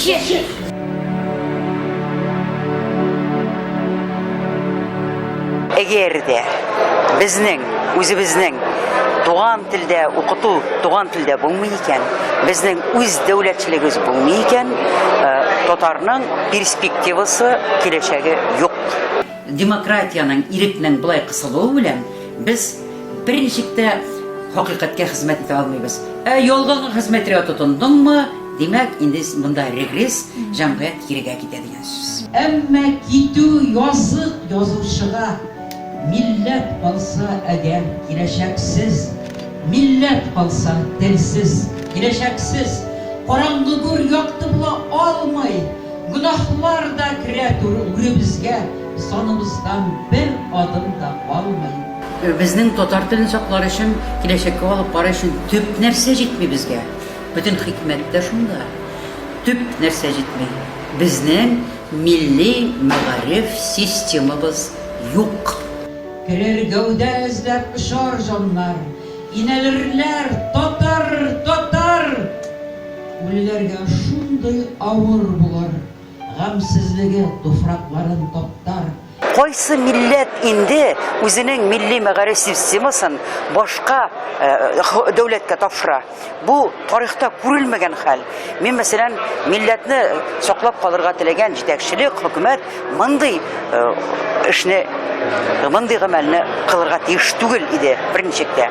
Эгерде безнең үзебезнең туган телдә укыту, туган телдә булмый икән, безнең үз дәүләтчелегебез булмый икән, татарның перспективасы, киләчәге юк. Демократияның, ирекнең булай кысылуы белән без беренчектә хакыйкатькә хезмәт итә алмыйбыз. Ялганга хезмәт итә тотындыңмы? Димәк, инде монда регресс, җәмгыять кирегә китә дигән сүз. Әмма китү язык язучыга millet kalsa eğer kireşeksiz, millet kalsa telsiz, kireşeksiz, karanlık yaktı bula almay, günahlar da kiretur bizge, sonumuzdan bir adım da kalmay. Bizning tatar tilini saqlar için, kireşekka alıp bara için tüp nerse jitmi bizge. Bütün hikmet de şunda. Tüp nerse jitmi. Bizning milli magarif sistemimiz yok. Kirer gövde izlep ışar canlar, inelirler tatar. Üllerge şunday ağır bular, gamsizligi tufrakların toptar. Qaysı millet indi özünün milli magarif sistemaсын başka devletke topşıra. Bu tarihte görülmegen hal. Men mesela milletni saqlap kalırga tilegen jetekçilik, hükümet mınday işni мындай гамәлне кылырга тиеш түгел иде беренчектә.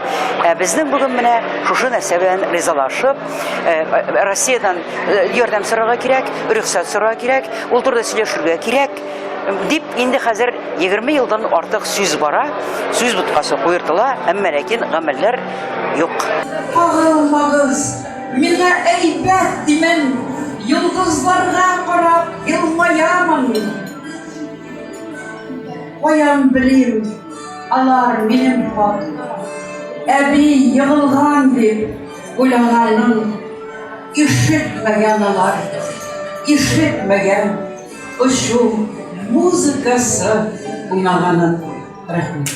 Безнең бүген менә шушы нәрсәдән ризалашып, Россиядән ярдәм сорарга кирәк, рөхсәт сорарга кирәк, ул турыда сөйләшергә кирәк дип инде хәзер 20 елдан артык сүз бара, сүз буткасы куертыла, әмма ләкин гамәлләр юк. Агылмагыз, миңа әйбәт димен, йолдызларга карап елмаямын. Koyan bileyim, alar benim hak. Ebi yığılgan dip, ulananın işitmegen alar, işitmegen ışu muzikası uyananın rahmet.